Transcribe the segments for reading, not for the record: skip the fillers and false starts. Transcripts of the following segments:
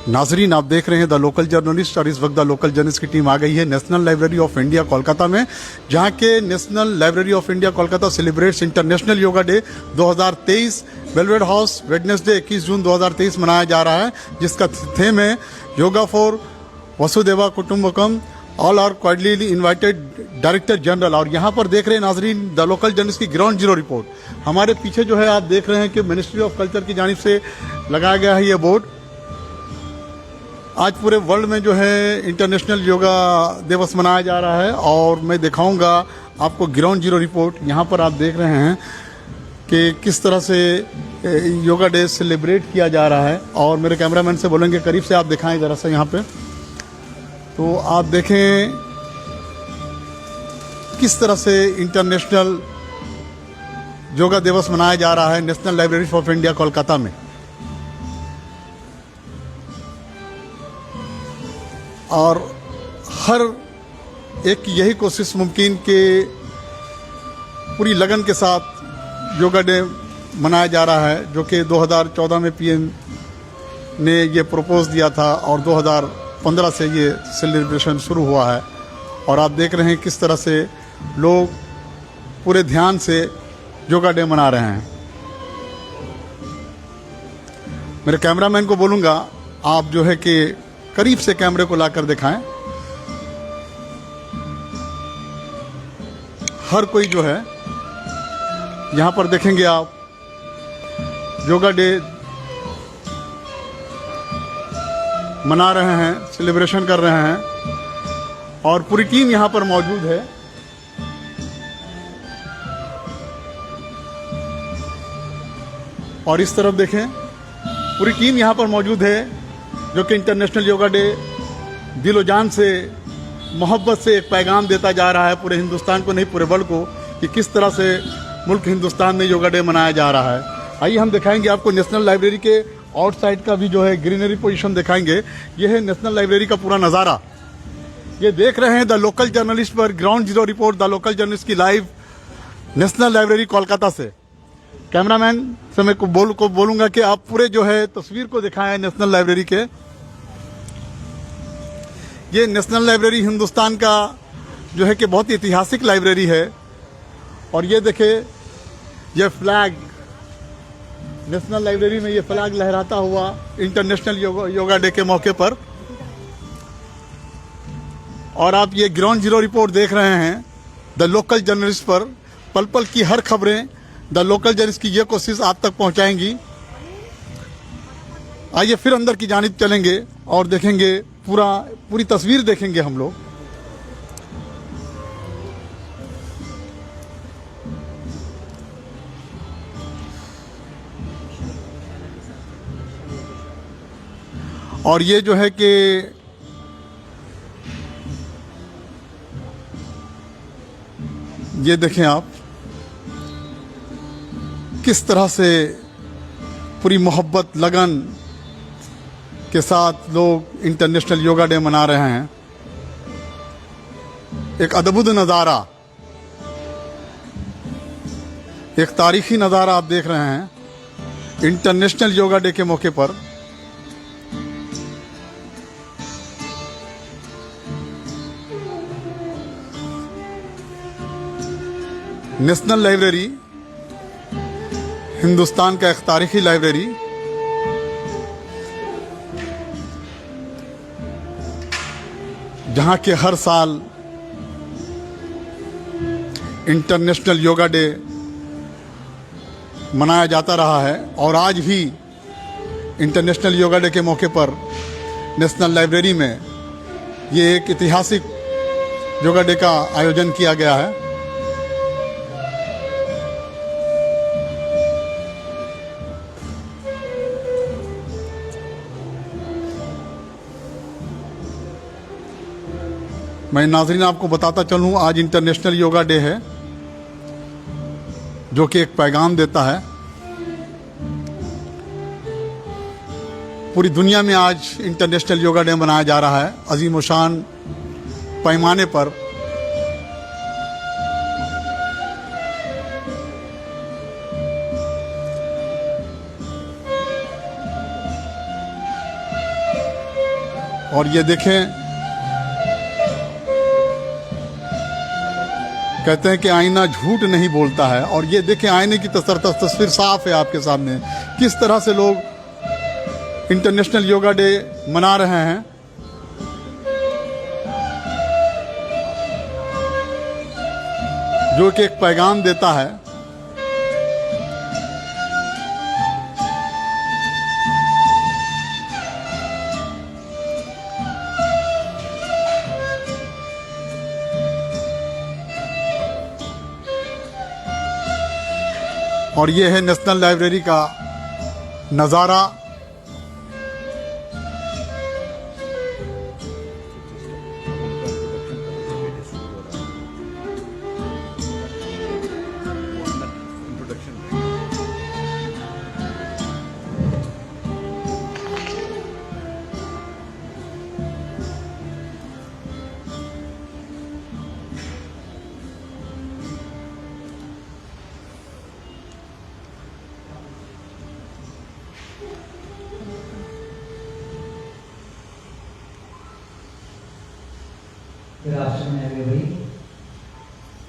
नाजरीन, आप देख रहे हैं द लोकल जर्नलिस्ट और इस वक्त द लोकल जर्नलिस्ट की टीम आ गई है national library of India Kolkata में, जहां के national library of India Kolkata celebrates international yoga day 2023 Belvedere house Wednesday 21 June 2023 मनाया जा रहा है, जिसका थीम है yoga for Vasudhaiva Kutumbakam, all are quietly invited director general. और यहाँ पर देख रहे हैं नाजरीन द लोकल जर्नलिस्ट की ग्राउंड जीरो रिपोर्ट। हमारे पीछे जो है आप देख रहे हैं कि मिनिस्ट्री ऑफ कल्चर की जानिब से लगाया गया है ये बोर्ड। आज पूरे वर्ल्ड में जो है इंटरनेशनल योगा दिवस मनाया जा रहा है और मैं दिखाऊंगा आपको ग्राउंड जीरो रिपोर्ट। यहाँ पर आप देख रहे हैं कि किस तरह से योगा डे सेलिब्रेट किया जा रहा है और मेरे कैमरामैन से बोलेंगे करीब से आप दिखाएं ज़रा सा यहाँ पे, तो आप देखें किस तरह से इंटरनेशनल योगा दिवस मनाया जा रहा है national library of India Kolkata में। और हर एक की यही कोशिश मुमकिन कि पूरी लगन के साथ योगा डे मनाया जा रहा है, जो कि 2014 में पीएम ने ये प्रपोज दिया था और 2015 से ये सेलिब्रेशन शुरू हुआ है। और आप देख रहे हैं किस तरह से लोग पूरे ध्यान से योगा डे मना रहे हैं। मेरे कैमरामैन को बोलूँगा आप जो है कि करीब से कैमरे को लाकर दिखाएं। हर कोई जो है यहां पर देखेंगे आप योगा डे मना रहे हैं, सेलिब्रेशन कर रहे हैं और पूरी टीम यहां पर मौजूद है। और इस तरफ देखें पूरी टीम यहां पर मौजूद है, जो कि इंटरनेशनल योगा डे दिलो जान से मोहब्बत से एक पैगाम देता जा रहा है पूरे हिंदुस्तान को, नहीं पूरे वर्ल्ड को, कि किस तरह से मुल्क हिंदुस्तान में योगा डे मनाया जा रहा है। आइए हम दिखाएंगे आपको नेशनल लाइब्रेरी के आउटसाइड का भी जो है ग्रीनरी पोजीशन दिखाएंगे। ये है नेशनल लाइब्रेरी का पूरा नज़ारा। ये देख रहे हैं द लोकल जर्नलिस्ट पर ground zero report, the local journalist की लाइव नेशनल लाइब्रेरी कोलकाता से। कैमरामैन से मैं को बोलूँगा कि आप पूरे जो है तस्वीर को दिखाएं नेशनल लाइब्रेरी के। ये नेशनल लाइब्रेरी हिंदुस्तान का जो है कि बहुत ही ऐतिहासिक लाइब्रेरी है। और ये देखे ये फ्लैग, नेशनल लाइब्रेरी में ये फ्लैग लहराता हुआ इंटरनेशनल योगा डे के मौके पर। और आप ये ग्राउंड जीरो रिपोर्ट देख रहे हैं द लोकल जर्नलिस्ट पर। पल पल की हर खबरें द लोकल जर्नलिस्ट की ये कोशिश आप तक पहुंचाएंगी। आइए फिर अंदर की जानिब चलेंगे और देखेंगे पूरी तस्वीर देखेंगे हम लोग। और ये जो है कि ये देखें आप किस तरह से पूरी मोहब्बत लगन के साथ लोग इंटरनेशनल योगा डे मना रहे हैं। एक अद्भुत नज़ारा, एक तारीखी नज़ारा आप देख रहे हैं इंटरनेशनल योगा डे के मौके पर। नेशनल लाइब्रेरी हिंदुस्तान का एक तारीखी लाइब्रेरी, जहां के हर साल इंटरनेशनल योगा डे मनाया जाता रहा है। और आज भी इंटरनेशनल योगा डे के मौके पर नेशनल लाइब्रेरी में ये एक ऐतिहासिक योगा डे का आयोजन किया गया है। मैं नाज़रीन आपको बताता चलूँ आज इंटरनेशनल योगा डे है, जो कि एक पैगाम देता है। पूरी दुनिया में आज इंटरनेशनल योगा डे मनाया जा रहा है अजीम शान पैमाने पर। और ये देखें, कहते हैं कि आईना झूठ नहीं बोलता है, और ये देखें आईने की तस्वीर साफ है आपके सामने, किस तरह से लोग इंटरनेशनल योगा डे मना रहे हैं। जो कि एक पैगाम देता है। और ये है नेशनल लाइब्रेरी का नज़ारा। Good afternoon, everybody.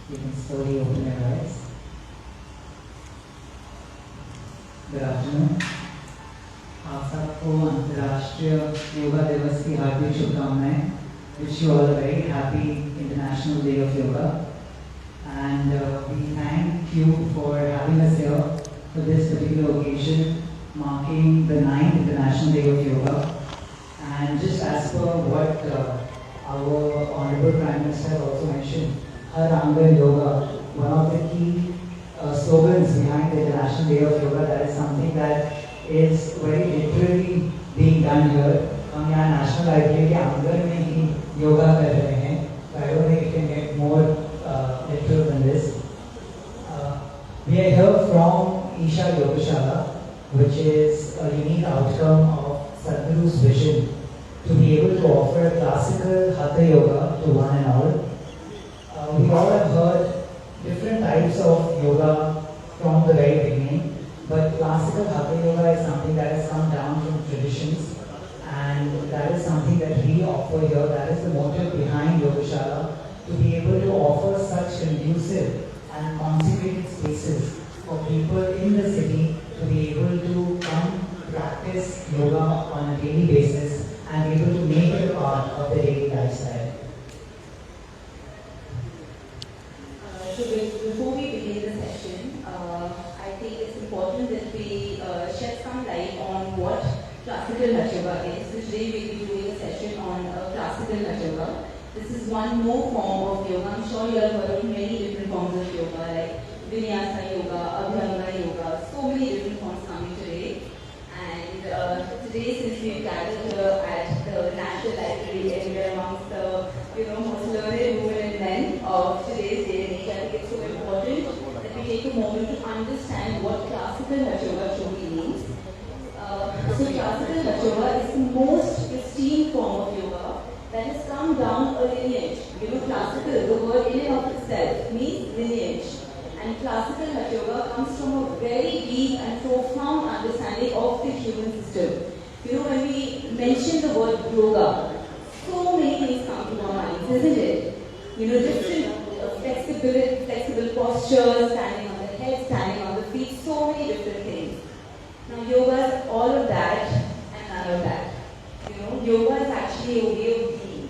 You can slowly open your eyes. Good afternoon. आप सबको अंतर्राष्ट्रीय योगा दिवस की हार्दिक शुभकामनाएं. Wish you all a very happy International Day of Yoga. And we thank you for having us here for this particular occasion, marking the 9th International Day of Yoga. And just as per what our Honorable Prime Minister also mentioned, Har Angan Yoga, one of the key slogans behind the International Day of Yoga, that is something that is very literally being done here. हम यहाँ national library के आंगन में ही योगा कर रहे हैं. So I don't think it can get more literal than this. We are here from Isha Yogashala, which is a unique outcome of Sadhguru's vision to be able to offer classical Hatha Yoga to one and all. We all have heard different types of yoga from the very beginning, but classical Hatha Yoga is something that has come down from traditions, and that is something that we offer here. That is the motive behind Yogashala, to be able to offer such conducive and consecrated spaces for people in the city to be able to come practice yoga on a daily basis and able to make it a part of their daily lifestyle. Before we begin the session, I think it's important that we shed some light on what classical Hatha Yoga is. So today we'll be doing a session on classical Hatha Yoga. This is one more form of yoga. I'm sure you have heard of many different forms of yoga, like Vinyasa Yoga, Abhyanga Yoga, so many different forms coming today. And today, since we've gathered here at the National Library and we're amongst the most learned women and men of today's day and age, I think it's so important that we take a moment to understand what classical Hatha Yoga truly means. So classical Hatha Yoga is the most esteemed form of yoga that has come down a lineage. Classical, the word in and of itself means lineage. And classical Hatha Yoga comes from a very deep and profound understanding of the human system. When we mention the word yoga, so many things come to our minds, isn't it? Different flexible postures, standing on the head, standing on the feet, so many different things. Now yoga is all of that and none of that. Yoga is actually a way of being.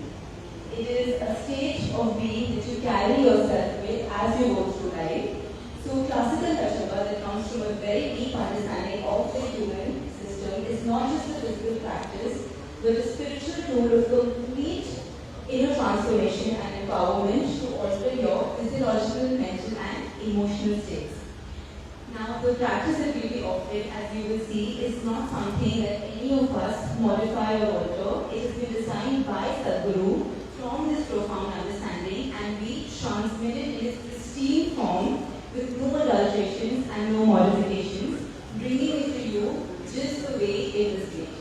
It is a state of being that you carry yourself with as you go through life. So classical Hatha Yoga that comes from a very deep understanding of the human system is not just a physical practice, but a spiritual tool of complete inner transformation and empowerment to alter your physiological, mental and emotional states. Now the practice that we will be offering, as you will see, is not something that any of us modify or alter. It has been designed by Sadhguru from this profound understanding, and we transmit it in its pristine form with no adulterations and no modifications, bringing it to you just the way it was made.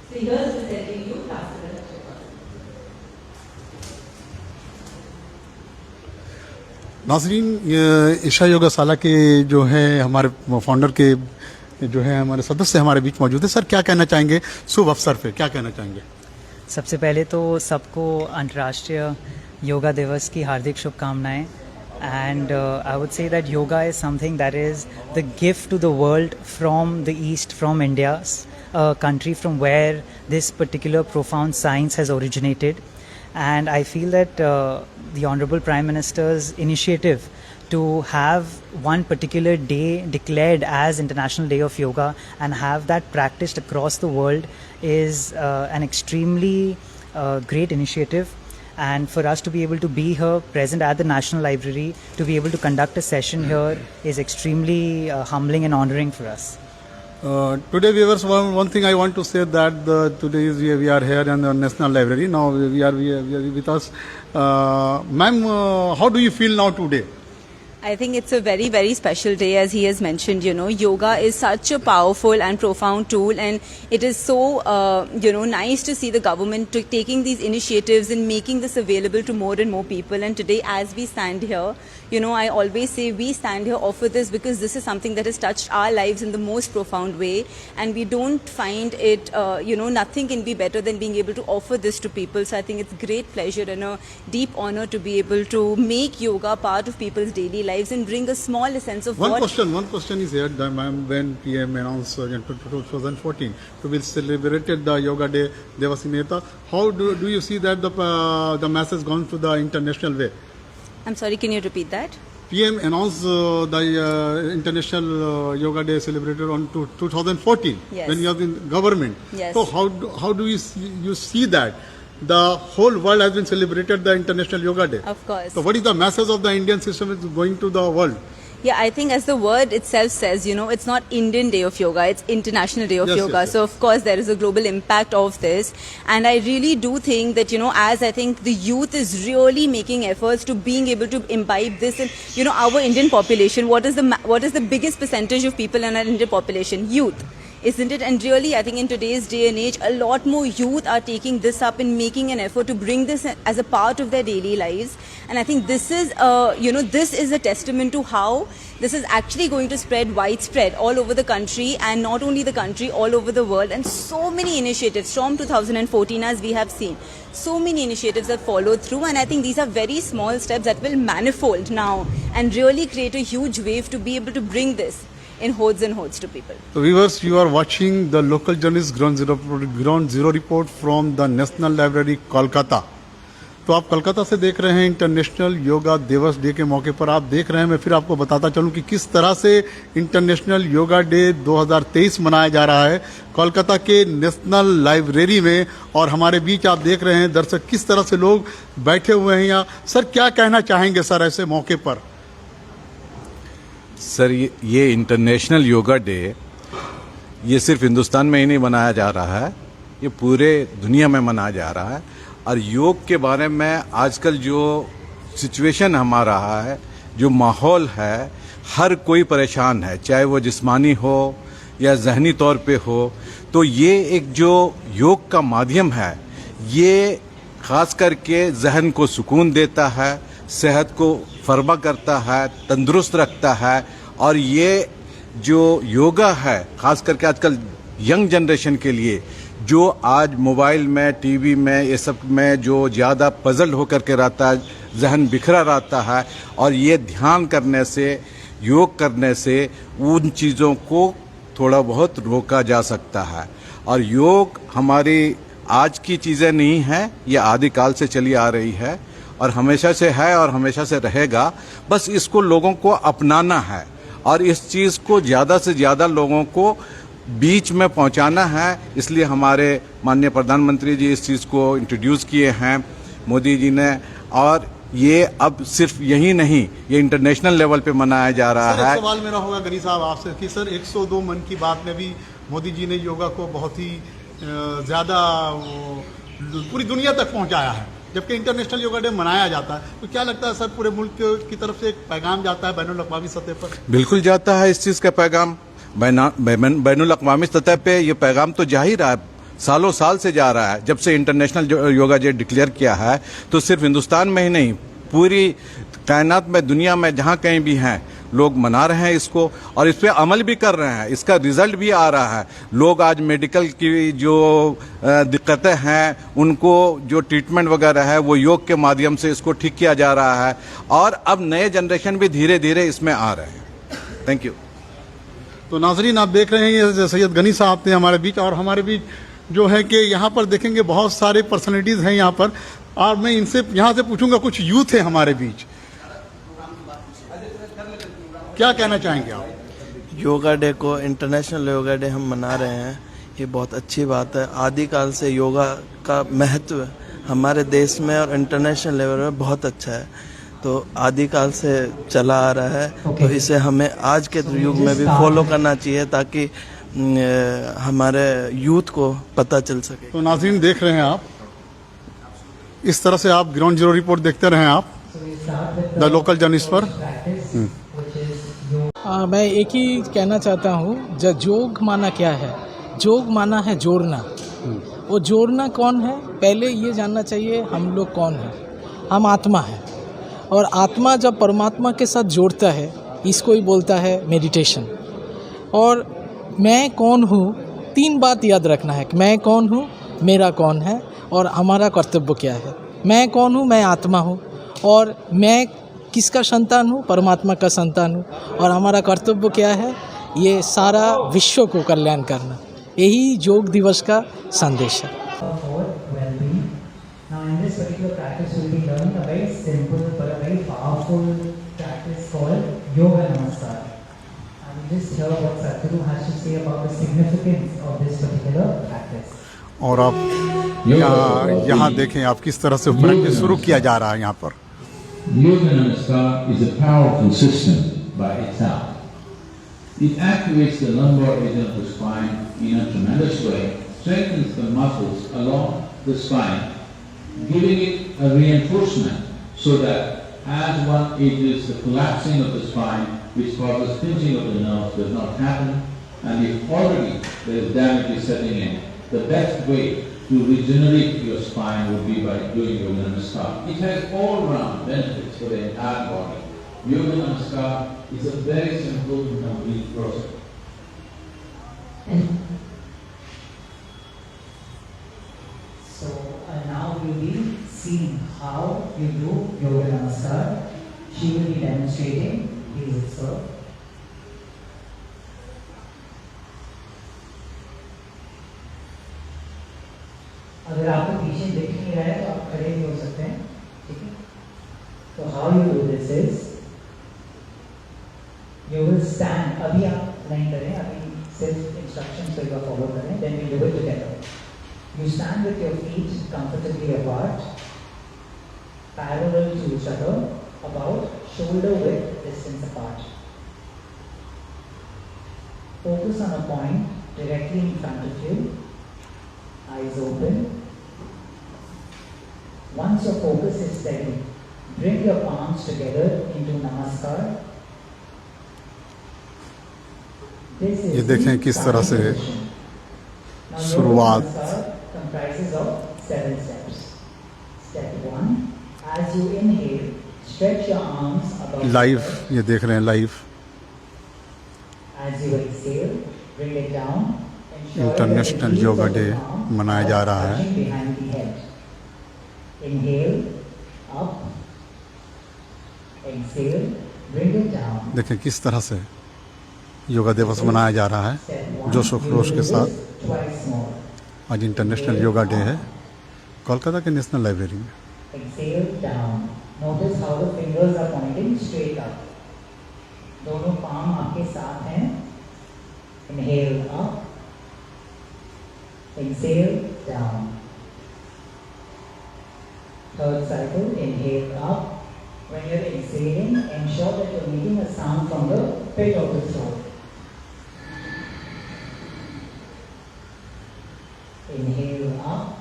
So here's presenting you classical Hatha Yoga. नाज़रीन, ईशा योगाशाला के जो है हमारे founder के जो है हमारे सदस्य हमारे बीच मौजूद है। सर क्या कहना चाहेंगे शुभ अवसर पे, क्या कहना चाहेंगे? सबसे पहले तो सबको अंतर्राष्ट्रीय योगा दिवस की हार्दिक शुभकामनाएं. And I would say that yoga is something that is the gift to the world from the East, from India, a country from where this particular profound science has originated. And I feel that the Honorable Prime Minister's initiative to have one particular day declared as International Day of Yoga and have that practiced across the world is an extremely great initiative. And for us to be able to be here present at the National Library, to be able to conduct a session here is extremely humbling and honoring for us. Today, viewers, one thing I want to say that today we are here in the National Library. Now we are with us. Ma'am, how do you feel now today? I think it's a very, very special day, as he has mentioned. Yoga is such a powerful and profound tool, and it is so, nice to see the government taking these initiatives and making this available to more and more people. And today, as we stand here, I always say we stand here, offer this because this is something that has touched our lives in the most profound way, and we don't find it, nothing can be better than being able to offer this to people. So I think it's great pleasure and a deep honor to be able to make yoga part of people's daily lives and bring a small sense of One question is here, ma'am, when PM announced in 2014 to be celebrated the Yoga Day Devasineta, how do you see that the message gone to the international way? I'm sorry, can you repeat that? PM announced the International Yoga Day celebrated on 2014 Yes. when you are in government. Yes. So how do you see that? The whole world has been celebrated the International Yoga Day. Of course. So what is the message of the Indian system is going to the world? Yeah, I think as the word itself says, it's not Indian Day of Yoga, it's International Day of Yes, Yoga. yes, yes. So of course there is a global impact of this. And I really do think that, as I think the youth is really making efforts to being able to imbibe this in, our Indian population, what is the biggest percentage of people in our Indian population? Youth. Isn't it? And really, I think in today's day and age, a lot more youth are taking this up and making an effort to bring this as a part of their daily lives. And I think this is, this is a testament to how this is actually going to spread widespread all over the country, and not only the country, all over the world. And so many initiatives from 2014, as we have seen, so many initiatives have followed through. And I think these are very small steps that will manifold now and really create a huge wave to be able to bring this in hordes and hordes to people. So viewers, you are watching the local journalist ground zero report from the National Library, Kolkata. तो आप कोलकाता से देख रहे हैं international yoga दिवस day के मौके पर आप देख रहे हैं. मैं फिर आपको बताता चलूं कि किस तरह से इंटरनेशनल योगा डे 2023 मनाया जा रहा है कोलकाता के नेशनल लाइब्रेरी में. और हमारे बीच आप देख रहे हैं दर्शक किस तरह से लोग बैठे हुए हैं यहाँ. सर, क्या कहना चाहेंगे सर ऐसे मौके पर? सर, ये इंटरनेशनल योगा डे ये सिर्फ हिंदुस्तान में ही नहीं मनाया जा रहा है, ये पूरे दुनिया में मनाया जा रहा है. और योग के बारे में आजकल जो सिचुएशन हमारा रहा है, जो माहौल है, हर कोई परेशान है, चाहे वो जिस्मानी हो या जहनी तौर पे हो. तो ये एक जो योग का माध्यम है, ये खास करके जहन को सुकून देता है, सेहत को फरबा करता है, तंदुरुस्त रखता है. और ये जो योगा है, खास करके आजकल यंग जनरेशन के लिए, जो आज मोबाइल में, टीवी में, ये सब में जो ज़्यादा पजल होकर के रहता है, जहन बिखरा रहता है, और ये ध्यान करने से, योग करने से उन चीज़ों को थोड़ा बहुत रोका जा सकता है. और योग हमारी आज की चीज़ें नहीं हैं, ये आदिकाल से चली आ रही है और हमेशा से है और हमेशा से रहेगा. बस इसको लोगों को अपनाना है और इस चीज़ को ज़्यादा से ज़्यादा लोगों को बीच में पहुंचाना है. इसलिए हमारे माननीय प्रधानमंत्री जी इस चीज़ को इंट्रोड्यूस किए हैं, मोदी जी ने. और ये अब सिर्फ यही नहीं, ये इंटरनेशनल लेवल पे मनाया जा रहा है. सवाल मेरा होगा गनी साहब आपसे कि सर 102 मन की बात में भी मोदी जी ने योगा को बहुत ही ज़्यादा पूरी दुनिया तक पहुंचाया है, जबकि इंटरनेशनल योगा डे मनाया जाता है. तो क्या लगता है सर, पूरे मुल्क की तरफ से एक पैगाम जाता है बैनुल अक़वामी सतह पर? बिल्कुल जाता है. इस चीज़ का पैगाम बैनुल अक़वामी सतह पे ये पैगाम तो जा ही रहा है, सालों साल से जा रहा है. जब से इंटरनेशनल योगा डे डिक्लेयर किया है, तो सिर्फ हिंदुस्तान में ही नहीं, पूरी कायनात में, दुनिया में जहाँ कहीं भी हैं, लोग मना रहे हैं इसको और इस पे अमल भी कर रहे हैं, इसका रिजल्ट भी आ रहा है। लोग आज मेडिकल की जो दिक्कतें हैं उनको जो ट्रीटमेंट वगैरह है वो योग के माध्यम से इसको ठीक किया जा रहा है और अब नए जनरेशन भी धीरे धीरे इसमें आ रहे हैं। Thank you. तो नाजरीन आप देख रहे हैं ये सैयद गनी साहब थे हमारे बीच, और हमारे बीच जो है कि यहाँ पर देखेंगे बहुत सारे पर्सनैलिटीज हैं यहाँ पर, और मैं इनसे यहाँ से पूछूंगा, कुछ यूथ है हमारे बीच, क्या कहना चाहेंगे आप? योगा डे को इंटरनेशनल योगा डे हम मना रहे हैं, ये बहुत अच्छी बात है। आदिकाल से योगा का महत्व हमारे देश में और इंटरनेशनल लेवल में बहुत अच्छा है, तो आदिकाल से चला आ रहा है। तो इसे हमें आज के युग में भी फॉलो करना चाहिए ताकि हमारे यूथ को पता चल सके। तो नाज़रीन देख रहे हैं आप, इस तरह से आप ग्राउंड जीरो रिपोर्ट देखते रहें आप द लोकल जर्नलिस्ट पर। मैं एक ही कहना चाहता हूँ, जोग माना क्या है? जोग माना है जोड़ना। वो जोड़ना कौन है? पहले ये जानना चाहिए हम लोग कौन हैं। हम आत्मा हैं, और आत्मा जब परमात्मा के साथ जोड़ता है, इसको ही बोलता है मेडिटेशन। और मैं कौन हूँ, 3 बात याद रखना है कि मैं कौन हूँ, मेरा कौन है और हमारा कर्तव्य क्या है। मैं कौन हूँ? मैं आत्मा हूँ, और मैं किसका संतान हूँ? परमात्मा का संतान हूँ। और हमारा कर्तव्य क्या है? ये सारा विश्व को कल्याण करना। यही योग दिवस का संदेश है। For well-being. Now, in this particular practice, we'll be learning a very simple but a very powerful practice called Yoga Namaskar. And we just hear what Sadhguru has to say about the significance of this particular practice. और आप यहाँ देखें आप किस तरह से practice शुरू किया जा रहा है यहाँ पर। Yoga Namaskar is a powerful system by itself. It activates the lumbar region of the spine in a tremendous way, strengthens the muscles along the spine, giving it a reinforcement so that as one ages, the collapsing of the spine, which causes pinching of the nerves, does not happen. And if already there is damage setting in, the best way to regenerate your spine would be by doing Yoga Namaskar. It has all-round benefits for the entire body. Yoga Namaskar is a very simple and complete process. So now we'll be seeing how you do Yoga Namaskar. She will be demonstrating. Please observe. अगर आपको पीछे दिख नहीं रहा है तो आप खड़े भी हो सकते हैं, ठीक है? तो how you do this is you will stand. अभी आप नहीं करें, अभी सिर्फ इंस्ट्रक्शंस को फॉलो करें, then we do it together. You stand with your feet comfortably apart, parallel to each other, about shoulder width distance apart. Focus on a point directly in front of you, eyes open. Once your focus is steady, bring your palms together into Namaskar. This is ये देखें किस तरह से Now, शुरुआत। Yoga Namaskar comprises of 7 steps. Step 1, as you inhale, stretch your arms above live your head. ये देख रहे हैं live As you exhale, bring it down. Ensure international that the knees yoga of the day palms मनाया जा are रहा है। touching behind the head. Inhale, up. Exhale, bring it down. देखें किस तरह से योगा दिवस मनाया जा रहा है Step 1, जोश व you खरोश will के do साथ। this twice more. आज इंटरनेशनल योगा डे है कोलकाता के नेशनल लाइब्रेरी में। Exhale down. Notice how the fingers are pointing straight up. दोनों पाम आपके साथ हैं. Inhale up. Exhale down. Third cycle. Inhale up. When you're exhaling, ensure that you're making a sound from the pit of the throat. Inhale up.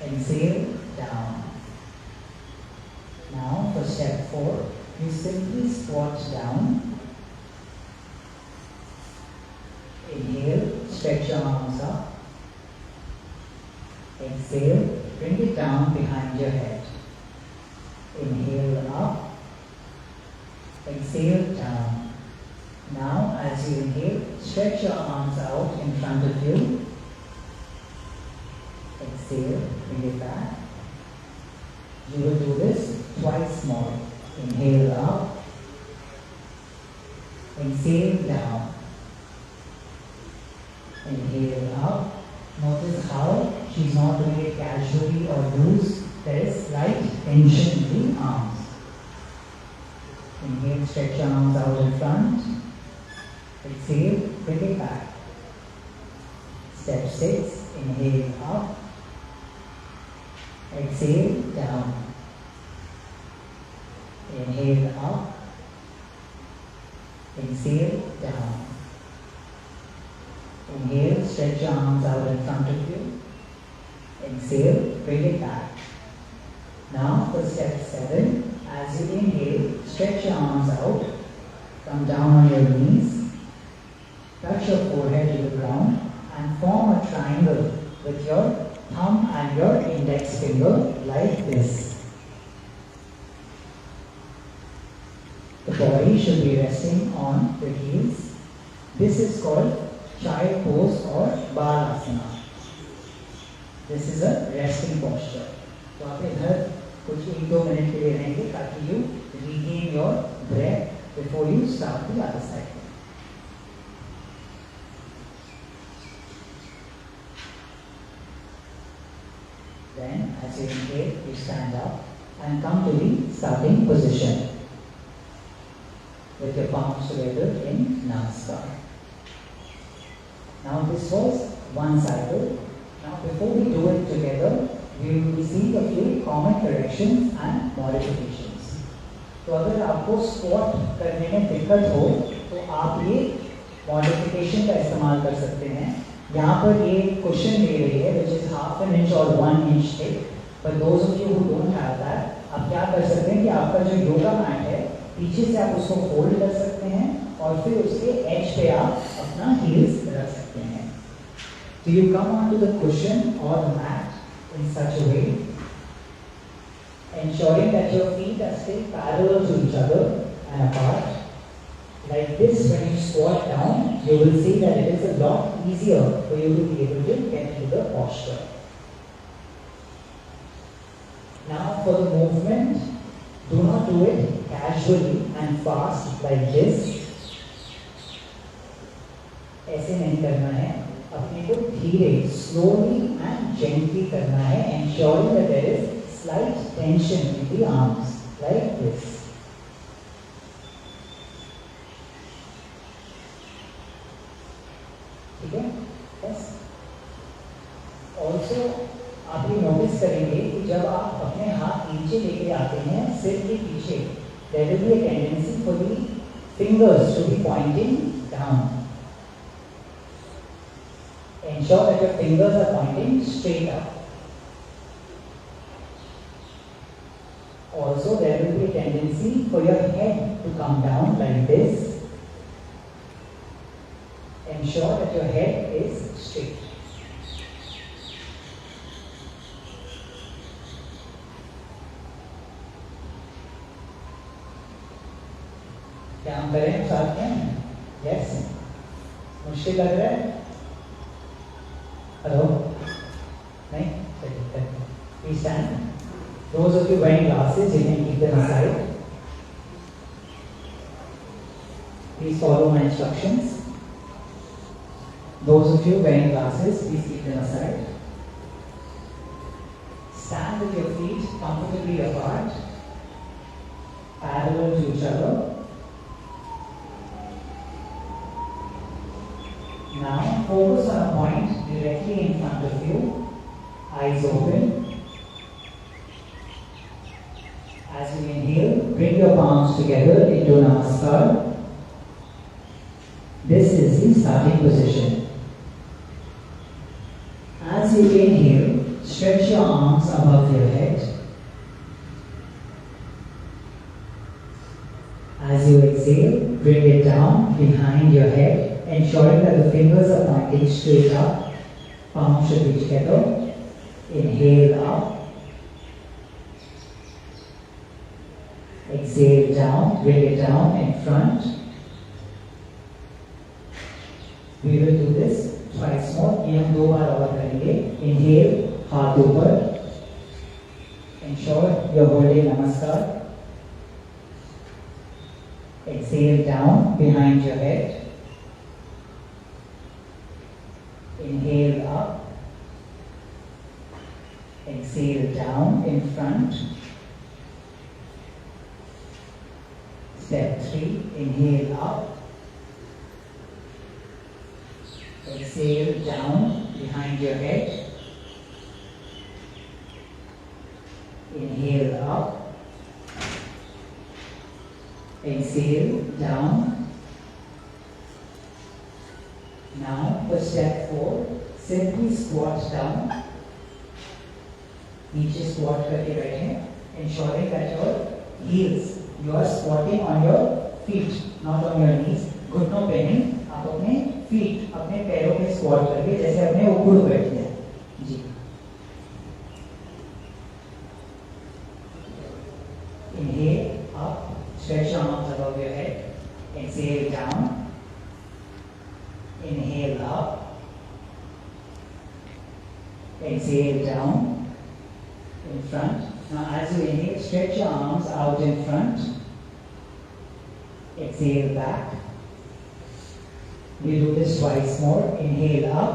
Exhale down. Now for step 4, you simply squat down. Inhale, stretch your arms up. Exhale, bring it down behind your head. Inhale up. Exhale down. Now, as you inhale, stretch your arms out in front of you. Exhale, bring it back. You will do this twice more. Inhale up. Exhale down. Inhale up. Notice how she's not doing it casually or loose. There is slight tension in the arms. Inhale, stretch your arms out in front. Exhale, bring it back. Step 6, inhale up. Exhale down. Inhale up. Exhale down. Inhale, stretch your arms out in front of you. Exhale, bring it back. Now for step 7, as you inhale, stretch your arms out, come down on your knees, touch your forehead to the ground and form a triangle with your thumb and your index finger like this. The body should be resting on the heels. This is called child pose or Balasana. This is a resting posture. तो आप इधर कुछ 1-2 minute के लिए रहेंगे ताकि you regain your breath before you start the other side. Then, as you inhale, you stand up and come to the starting position with your palms together in Namaskar. Now, this was one cycle. Now, before we do it together, we will see a few common corrections and modifications. तो अगर आपको squat करने में दिक्कत हो तो आप ये मॉडिफिकेशन का इस्तेमाल कर सकते हैं. यहाँ पर ये क्वेश्चन दे रही है which is 1/2 inch or 1 inch thick. But those of you who don't have that, आप क्या कर सकते हैं कि आपका जो योगा मैट है पीछे से आप उसको फोल्ड कर सकते हैं और फिर उसके एज पे आप अपना हील्स रख सकते हैं. So you come onto the cushion or the mat in such a way, ensuring that your feet are still parallel to each other and apart. Like this, when you squat down, you will see that it is a lot easier for you to be able to get into the posture. Now for the movement, do not do it casually and fast like this. ऐसे नहीं करना है. अपने को धीरे, slowly and gently करना है, ensuring that there is slight tension in the arms, like this. ठीक है? Yes. Also, आप ये नोटिस करेंगे कि जब आप अपने हाथ नीचे लेके आते हैं सिर के पीछे, there will be a tendency for the fingers to be pointing down. Ensure that your fingers are pointing straight up. Also, there will be a tendency for your head to come down like this. Ensure that your head is straight. क्या हम करें साथ में? Yes. मुश्किल लग रहा है? Hello? नहीं? चलिए. Please stand. Those of you wearing glasses, you can keep them aside. Please follow my instructions. Those of you wearing glasses, please keep them aside. Stand with your feet comfortably apart, parallel to each other. Now focus on a point directly in front of you, eyes open. As you inhale, bring your palms together into Namaskar. This is the starting position. As you inhale, stretch your arms above your head. As you exhale, bring it down behind your head, ensuring that the fingers are pointing straight up. Palms should be together. Inhale up. Exhale down. bring it down in front. We will do this twice more. ये हम 2 बार और करेंगे. Inhale, हाथ ऊपर. Ensure you're holding Namaskar. Exhale down behind your head. Inhale up. Exhale down in front. Step 3, inhale up. Exhale down behind your head. Inhale up. Exhale down. Now for step 4, simply squat down. नीचे squat करके बैठें, ensuring that your heels, you are squatting on your feet, not on your knees. घुटनों पे नहीं, आप अपने feet, अपने पैरों पे स्क्वाट करके जैसे अपने उखड़ बैठते हैं. जी. Inhale up, stretch your arms above your head. Exhale down. Inhale up. Exhale down. In front. Now as you inhale, stretch your arms out in front. Exhale back. We do this twice more. Inhale up.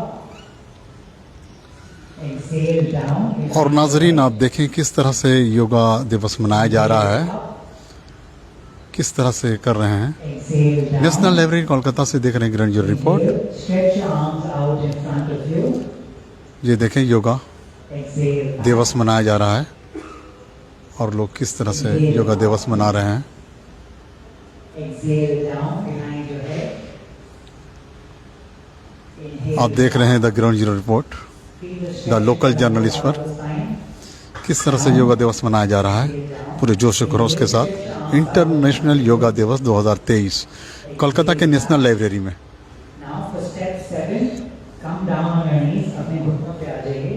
Exhale down. और नाजरीन आप देखें किस तरह से योगा दिवस मनाया जा रहा है, किस तरह से कर रहे हैं. Exhale down. National library Kolkata से देख रहे हैं ground zero report. Stretch your arms out in front of you. ये देखें योगा Exhale back. दिवस मनाया जा रहा है और लोग किस तरह से योगा दिवस मना रहे हैं. Exhale down behind your head. Inhale. आप देख रहे हैं the ground zero report, the local journalist पर किस तरह से योगा दिवस मनाया जा रहा है पूरे जोश और खरोश के साथ. इंटरनेशनल योगा दिवस 2023 कोलकाता के नेशनल लाइब्रेरी में. Now for step 7, come down on your knees. अपने घुटनों पे आ जाइए.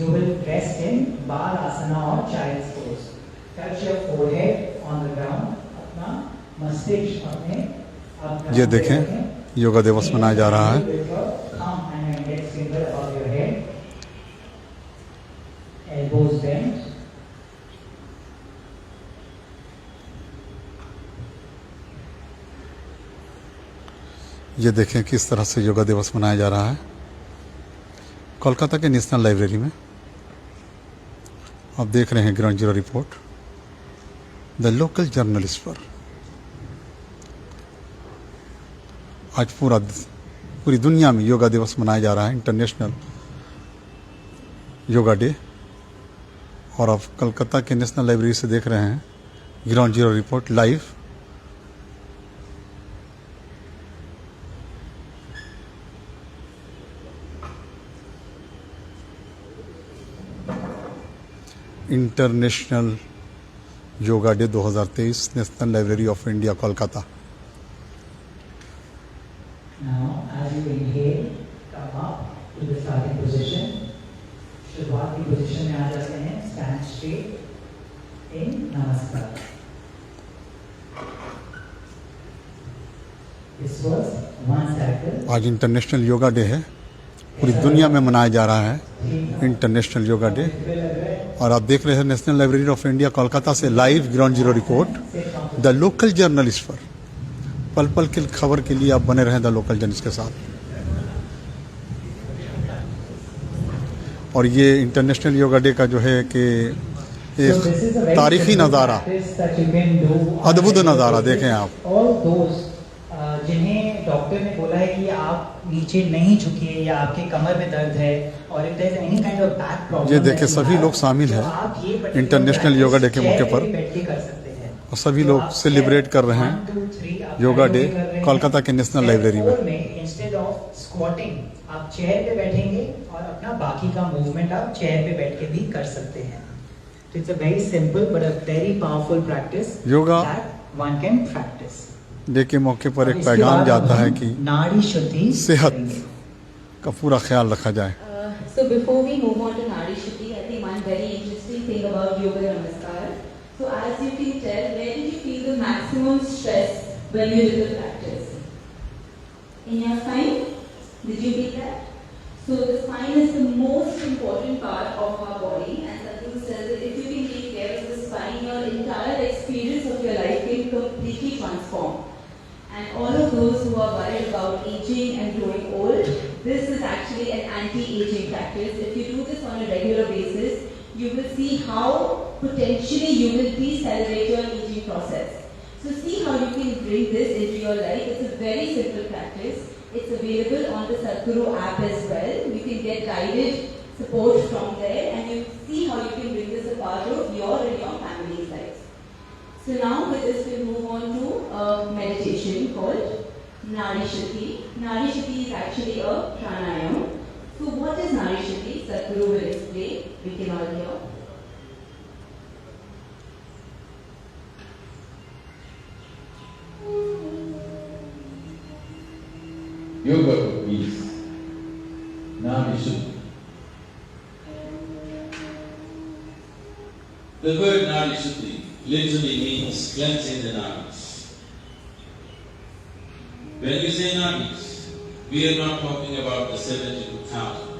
You will rest in Balasana or Child's Pose. Touch your forehead on the ground. अपना मस्तिष्क अपने ये देखें योगा दिवस मनाया जा रहा है. With your thumb and your index finger above your head. Elbows bent. ये देखें किस तरह से योगा दिवस मनाया जा रहा है कोलकाता के नेशनल लाइब्रेरी में. आप देख रहे हैं ground zero report, the local journalist पर. आज पूरी दुनिया में योगा दिवस मनाया जा रहा है, इंटरनेशनल योगा डे. और आप कोलकाता के नेशनल लाइब्रेरी से देख रहे हैं ground zero report live. International yoga day 2023 national library of India Kolkata. Now, as you inhale, come up to the starting position. शुरुआत की पोजीशन में आ जाते हैं. Stand straight in Namaskar. This was one cycle. आज इंटरनेशनल योगा डे है, पूरी दुनिया में मनाया जा रहा है इंटरनेशनल योगा डे. और आप देख रहे हैं national library of India Kolkata से live ground zero report, the local journalist पर. पल पल की खबर के लिए आप बने रहें द लोकल जर्नलिस्ट के साथ. और ये इंटरनेशनल योगा डे का जो है कि एक तारीखी नज़ारा, अद्भुत नज़ारा देखें आप. All those जिन्हें डॉक्टर ने बोला है कि आप नीचे नहीं झुकिए या आपके कमर में दर्द है और if there is any kind of back problem, ये देखें सभी लोग शामिल हैं इंटरनेशनल योगा डे के मौके पर. और सभी लोग सेलिब्रेट कर रहे हैं योगा डे कोलकाता के नेशनल लाइब्रेरी में. इंस्टेड ऑफ स्क्वाटिंग आप चेयर पे बैठेंगे और अपना बाकी का मूवमेंट आप चेयर पे बैठ के भी कर सकते हैं. तो it's a very simple but a very powerful practice yoga that one can practice. Day के मौके पर एक पैगाम जाता है कि नाड़ी शुद्धि सेहत का पूरा ख्याल रखा जाए. So before we move on to Nadi Shuddhi, I think one very interesting thing about Yoga Namaskar. So as you can tell, where did you feel the maximum stress when you did the practice? In your spine? Did you feel that? So the spine is the most important part of our body, and Sadhguru says that if you can take care of the spine, your entire experience of your life can completely transform. And all of those who are worried about aging and growing old, this is actually an anti-aging practice. If you do this on a regular basis, you will see how potentially you will decelerate your aging process. So see how you can bring this into your life. It's a very simple practice. It's available on the Sadhguru app as well. You can get guided support from there, and you see how you can bring this a part of your and your family's lives. So now with this we'll move on to a meditation called Nari Shakti. Nari Shakti is actually a pranayam. So what is Nari Shakti? Sadhguru will explain. We can all hear. Yoga for peace. Nari Shakti. The word Nari Shakti literally means cleansing the nadis. When we say nadis, we are not talking about the 72,000,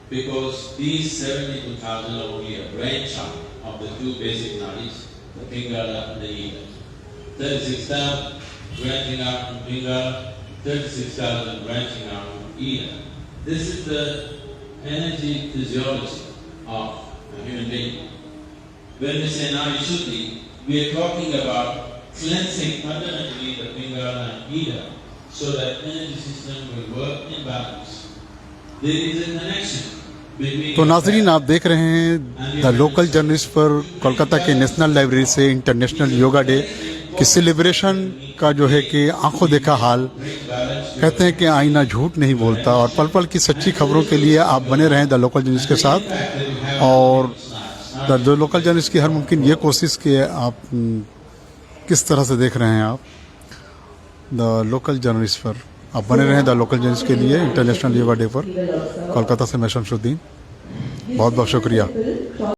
because these 72,000 are only a branch out of the two basic nadis, the Pingala and the Ida. 36,000 branching out from Pingala, 36,000 branching out from Ida. This is the energy physiology of a human being. When we say Nari Shuddhi, we are talking about cleansing fundamentally the Pingala and Ida so that energy system will work in balance. There is a connection between. तो नाजरीन आप देख रहे हैं the local journalist पर कोलकाता के national library से international yoga day की सेलिब्रेशन का जो है कि आंखों देखा हाल। कहते हैं कि आईना झूठ नहीं बोलता, और पल पल की सच्ची खबरों के लिए आप बने रहें द लोकल जर्नलिस्ट के साथ। और द लोकल जर्नलिस्ट की हर मुमकिन ये कोशिश कि आप किस तरह से देख रहे हैं आप द लोकल जर्नलिस्ट पर आप बने रहें द लोकल जर्नलिस्ट के लिए इंटरनेशनल योगा डे पर। कोलकाता से मैं शमशुद्दीन, बहुत बहुत शुक्रिया।